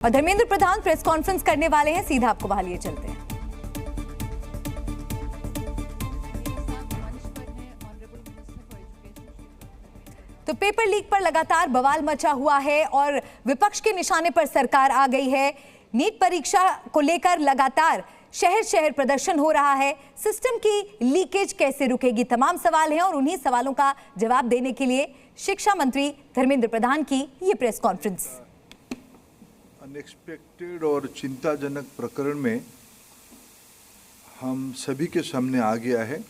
और Dharmendra Pradhan press conference करने वाले हैं, सीधा आपको वहां लिए चलते हैं। तो पेपर लीक पर लगातार बवाल मचा हुआ है और विपक्ष के निशाने पर सरकार आ गई है। नीट परीक्षा को लेकर लगातार शहर शहर प्रदर्शन हो रहा है। सिस्टम की लीकेज कैसे रुकेगी, तमाम सवाल हैं और उन्हीं सवालों का जवाब देने के लिए शिक्षा मंत्री धर्मेंद्र प्रधान की ये प्रेस कॉन्फ्रेंस। अनएक्सपेक्टेड और चिंताजनक प्रकरण में हम सभी के सामने आ गया है।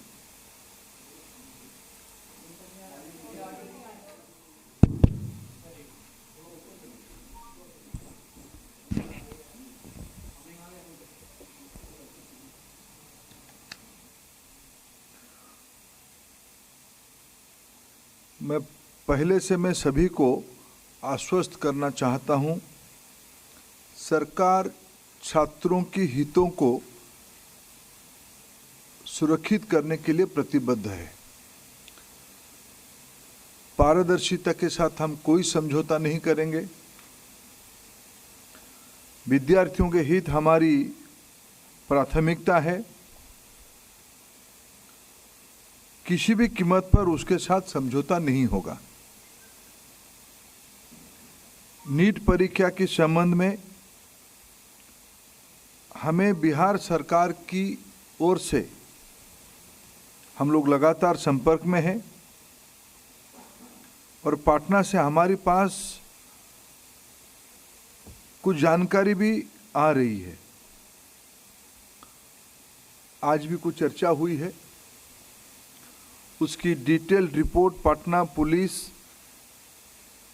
मैं सभी को आश्वस्त करना चाहता हूं, सरकार छात्रों की हितों को सुरक्षित करने के लिए प्रतिबद्ध है। पारदर्शिता के साथ हम कोई समझौता नहीं करेंगे। विद्यार्थियों के हित हमारी प्राथमिकता है। किसी भी कीमत पर उसके साथ समझौता नहीं होगा। नीट परीक्षा के संबंध में हमें बिहार सरकार की ओर से हम लोग लगातार संपर्क में हैं और पटना से हमारे पास कुछ जानकारी भी आ रही है। आज भी कुछ चर्चा हुई है, उसकी डिटेल रिपोर्ट पटना पुलिस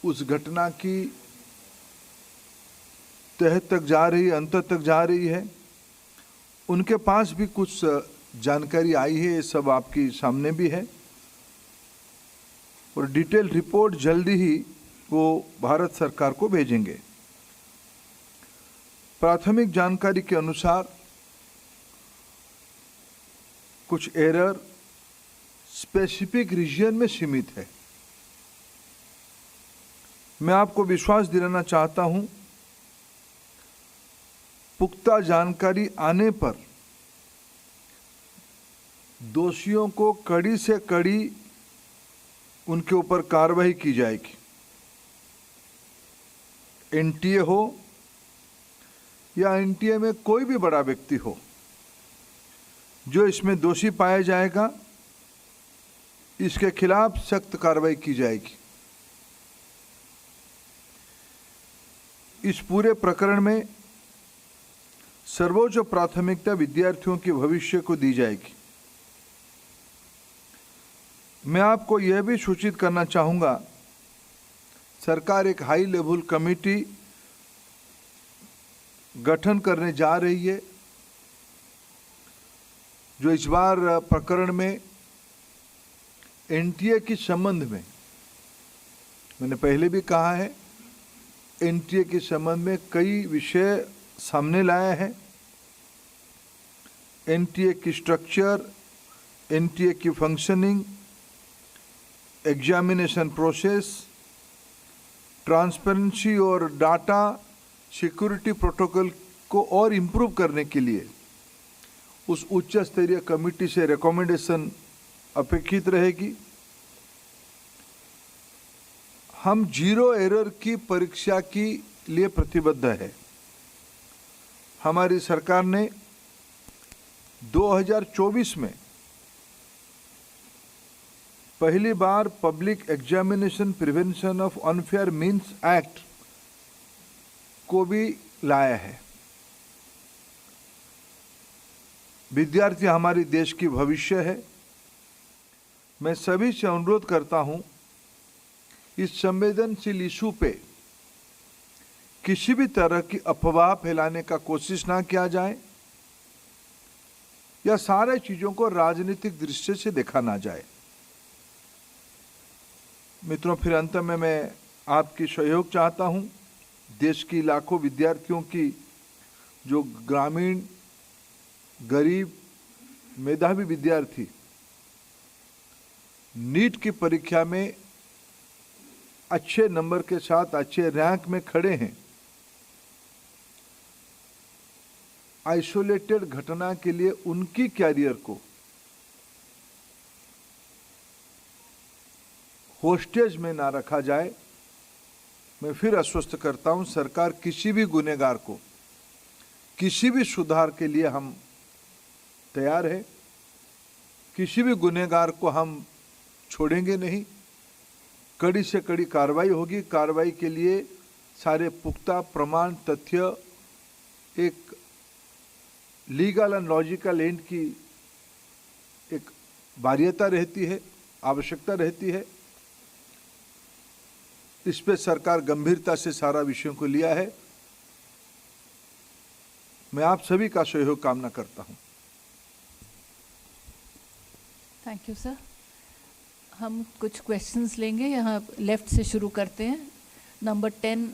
उस घटना की तह तक जा रही है, अंत तक जा रही है। उनके पास भी कुछ जानकारी आई है, ये सब आपके सामने भी है और डिटेल रिपोर्ट जल्दी ही वो भारत सरकार को भेजेंगे। प्राथमिक जानकारी के अनुसार कुछ एरर स्पेसिफिक रीजन में सीमित है। मैं आपको विश्वास दिलाना चाहता हूं, पुख्ता जानकारी आने पर दोषियों को कड़ी से कड़ी उनके ऊपर कार्रवाई की जाएगी। एनटीए हो या एनटीए में कोई भी बड़ा व्यक्ति हो, जो इसमें दोषी पाया जाएगा, इसके खिलाफ सख्त कार्रवाई की जाएगी। इस पूरे प्रकरण में सर्वोच्च प्राथमिकता विद्यार्थियों के भविष्य को दी जाएगी। मैं आपको यह भी सूचित करना चाहूँगा, सरकार एक हाई लेवल कमेटी गठन करने जा रही है, जो इस बार प्रकरण में एनटीए के संबंध में, मैंने पहले भी कहा है, एनटीए के संबंध में कई विषय सामने लाया है। एनटीए की स्ट्रक्चर, एनटीए की फंक्शनिंग, एग्जामिनेशन प्रोसेस, ट्रांसपेरेंसी और डाटा सिक्योरिटी प्रोटोकॉल को और इम्प्रूव करने के लिए उस उच्च स्तरीय कमेटी से रिकमेंडेशन अपेक्षित रहेगी। हम जीरो एरर की परीक्षा के लिए प्रतिबद्ध है। हमारी सरकार ने 2024 में पहली बार public examination prevention of unfair means act को भी लाया है। विद्यार्थी हमारे देश की भविष्य है। मैं सभी से अनुरोध करता हूं, इस संवेदनशील इशू पे किसी भी तरह की अफवाह फैलाने का कोशिश ना किया जाए या सारे चीजों को राजनीतिक दृष्टि से देखा ना जाए। मित्रों, फिर अंत में मैं आपकी सहयोग चाहता हूं। देश की लाखों विद्यार्थियों की, जो ग्रामीण गरीब मेधावी विद्यार्थी नीट की परीक्षा में अच्छे नंबर के साथ अच्छे रैंक में खड़े हैं, आइसोलेटेड घटना के लिए उनकी कैरियर को होस्टेज में ना रखा जाए। मैं फिर आश्वस्त करता हूं, सरकार किसी भी गुनहगार को, किसी भी सुधार के लिए हम तैयार है। किसी भी गुनहगार को हम छोड़ेंगे नहीं। कड़ी से कड़ी कार्रवाई होगी। कार्रवाई के लिए सारे पुख्ता प्रमाण, तथ्य, एक लीगल एंड लॉजिकल एंड की एक बाध्यता रहती है, आवश्यकता रहती है। इस पे सरकार गंभीरता से सारा विषयों को लिया है। मैं आप सभी का सहयोग कामना करता हूं। Thank you sir. हम कुछ क्वेश्चंस लेंगे, यहाँ लेफ्ट से शुरू करते हैं। नंबर 10,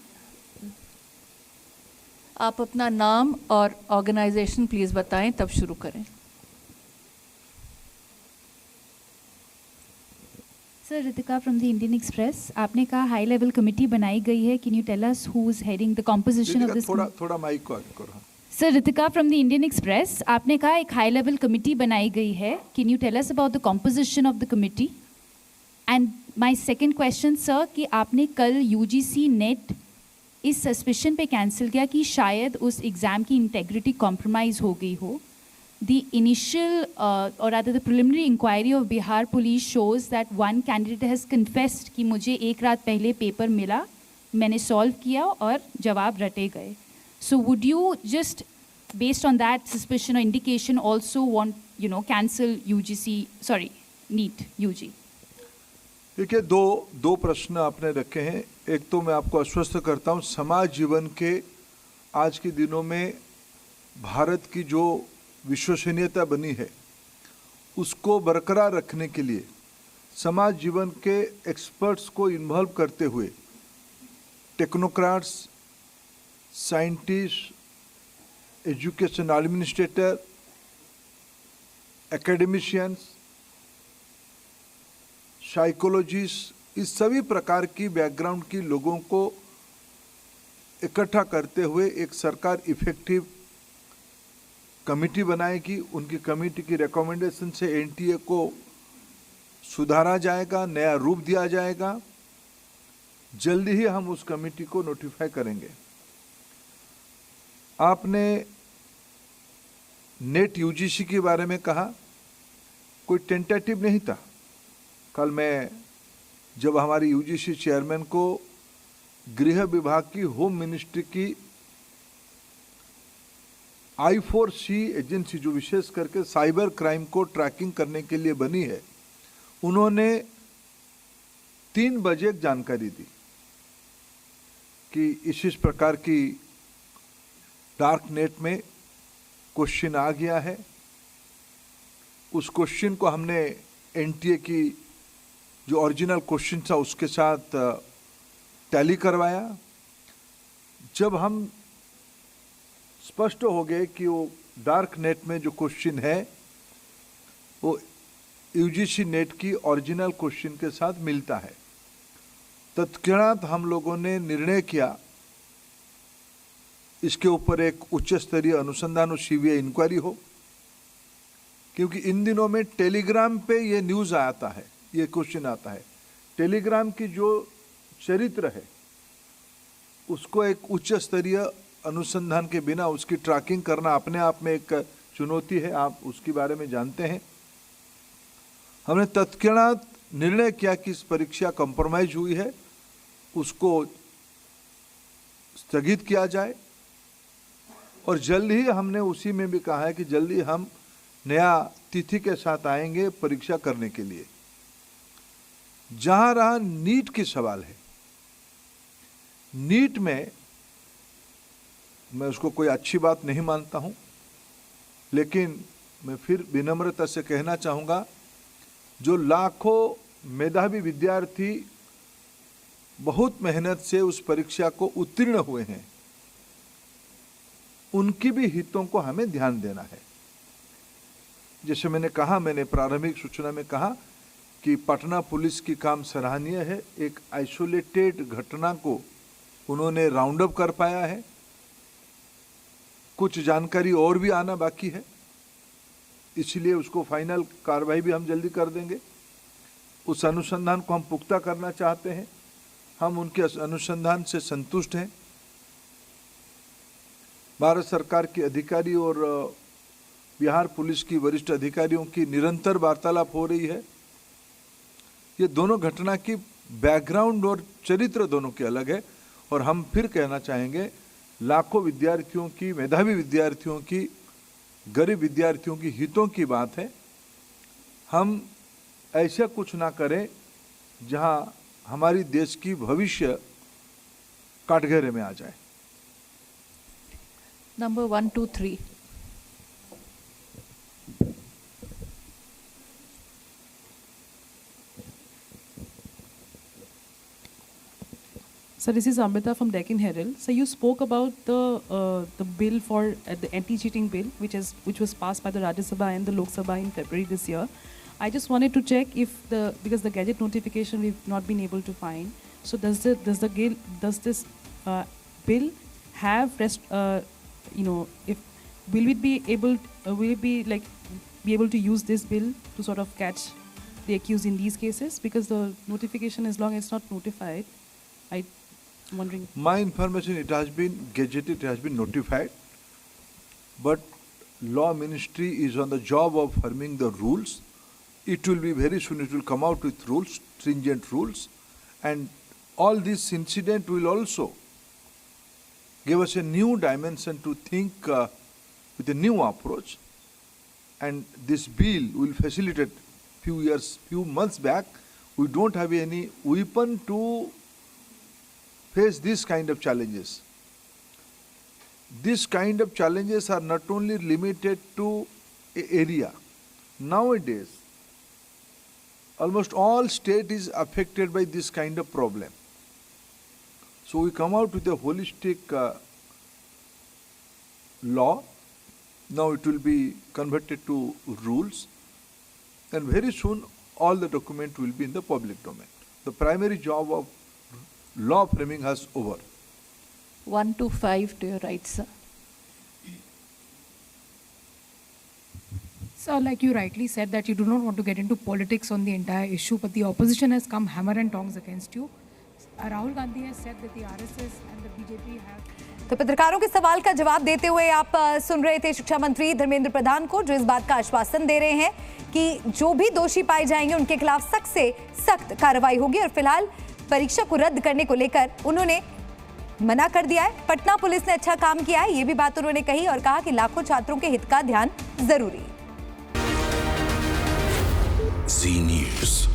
आप अपना नाम और ऑर्गेनाइजेशन प्लीज़ बताएं, तब शुरू करें। Sir, Ritika from the Indian Express. आपने कहा हाई लेवल कमेटी बनाई गई है। Can you tell us who is heading the composition of this? थोड़ा माइक को आगे करो। Sir, Ritika from the Indian Express. आपने कहा एक हाई लेवल कमेटी बनाई गई है। Can you tell us about the composition of the committee? And my second question sir, कि आपने कल यूजीसी नेट इस सस्पिशन पे कैंसिल किया कि शायद उस एग्ज़ाम की इंटेग्रिटी कॉम्प्रोमाइज़ हो गई हो। The initial or rather the preliminary inquiry of Bihar police shows that one candidate has confessed कि मुझे एक रात पहले पेपर मिला, मैंने सॉल्व किया और जवाब रटे गए। So would you just based on that suspicion or indication also want cancel NEET UG? देखिए, दो प्रश्न आपने रखे हैं। एक तो मैं आपको आश्वस्त करता हूं, समाज जीवन के आज के दिनों में भारत की जो विश्वसनीयता बनी है उसको बरकरार रखने के लिए समाज जीवन के एक्सपर्ट्स को इन्वॉल्व करते हुए technocrats, scientist, education administrator, academicians, psychologist, इस सभी प्रकार की बैकग्राउंड की लोगों को इकट्ठा करते हुए एक सरकार इफेक्टिव कमेटी बनाएगी। उनकी कमेटी की रिकमेंडेशन से एनटीए को सुधारा जाएगा, नया रूप दिया जाएगा। जल्दी ही हम उस कमेटी को नोटिफाई करेंगे। आपने नेट यूजीसी के बारे में कहा, कोई टेंटेटिव नहीं था। कल मैं जब हमारी यूजीसी चेयरमैन को गृह विभाग की, होम मिनिस्ट्री की I4C एजेंसी, जो विशेष करके साइबर क्राइम को ट्रैकिंग करने के लिए बनी है, उन्होंने 3 बजे एक जानकारी दी कि इस प्रकार की डार्क नेट में क्वेश्चन आ गया है। उस क्वेश्चन को हमने एनटीए की जो ओरिजिनल क्वेश्चन था उसके साथ टैली करवाया। जब हम स्पष्ट हो गए कि वो डार्क नेट में जो क्वेश्चन है वो यूजीसी नेट की ओरिजिनल क्वेश्चन के साथ मिलता है, तत्क्षणात हम लोगों ने निर्णय किया इसके ऊपर एक उच्च स्तरीय अनुसंधान और सीबीआई इंक्वायरी हो। क्योंकि इन दिनों में टेलीग्राम पे ये न्यूज़ आता है, ये क्वेश्चन आता है। टेलीग्राम की जो चरित्र है उसको एक उच्च स्तरीय अनुसंधान के बिना उसकी ट्रैकिंग करना अपने आप में एक चुनौती है, आप उसके बारे में जानते हैं। हमने तत्क्षणात निर्णय किया कि इस परीक्षा कॉम्प्रोमाइज हुई है, उसको स्थगित किया जाए। और जल्द ही हमने उसी में भी कहा है कि जल्दी हम नया तिथि के साथ आएंगे परीक्षा करने के लिए। जहां रहा नीट की सवाल है, नीट में मैं उसको कोई अच्छी बात नहीं मानता हूं, लेकिन मैं फिर विनम्रता से कहना चाहूँगा, जो लाखों मेधावी विद्यार्थी बहुत मेहनत से उस परीक्षा को उत्तीर्ण हुए हैं, उनकी भी हितों को हमें ध्यान देना है। जैसे मैंने कहा, मैंने प्रारंभिक सूचना में कहा कि पटना पुलिस की काम सराहनीय है। एक आइसोलेटेड घटना को उन्होंने राउंड अप कर पाया है। कुछ जानकारी और भी आना बाकी है, इसलिए उसको फाइनल कार्रवाई भी हम जल्दी कर देंगे। उस अनुसंधान को हम पुख्ता करना चाहते हैं, हम उनके अनुसंधान से संतुष्ट हैं। भारत सरकार के अधिकारी और बिहार पुलिस की वरिष्ठ अधिकारियों की निरंतर वार्तालाप हो रही है। ये दोनों घटना की बैकग्राउंड और चरित्र दोनों के अलग है, और हम फिर कहना चाहेंगे लाखों विद्यार्थियों की, मेधावी विद्यार्थियों की, गरीब विद्यार्थियों की हितों की बात है। हम ऐसा कुछ ना करें जहां हमारी देश की भविष्य काटघरे में आ जाए। Number 1, 2, 3. So this is Amrita from Deccan Herald. So you spoke about the bill for the anti-cheating bill, which was passed by the Rajya Sabha and the Lok Sabha in February this year. I just wanted to check if because the gazette notification we've not been able to find. So does this bill have if will it be able to use this bill to sort of catch the accused in these cases, because the notification, as long as it's not notified, I'm wondering. My information, it has been gazetted, it has been notified, but law ministry is on the job of forming the rules. It will be very soon, it will come out with rules, stringent rules, and all this incident will also give us a new dimension to think with a new approach, and this bill will facilitate. Few months back, we don't have any weapon to face this kind of challenges. This kind of challenges are not only limited to an area. Nowadays, almost all state is affected by this kind of problem. So we come out with a holistic law. Now it will be converted to rules, and very soon all the document will be in the public domain. The primary job of law framing has over. 1 to 5 to your right, sir. Sir, like you rightly said that you do not want to get into politics on the entire issue, but the opposition has come hammer and tongs against you. Rahul Gandhi has said that the RSS and the BJP have... तो पत्रकारों के सवाल का जवाब देते हुए आप सुन रहे थे शिक्षा मंत्री धर्मेंद्र प्रधान को, जो इस बात का आश्वासन दे रहे हैं कि जो भी दोषी पाए जाएंगे उनके खिलाफ सख्त से सख्त कार्रवाई होगी। और फिलहाल परीक्षा को रद्द करने को लेकर उन्होंने मना कर दिया है। पटना पुलिस ने अच्छा काम किया है, ये भी बात उन्होंने कही और कहा कि लाखों छात्रों के हित का ध्यान जरूरी है। Zee News.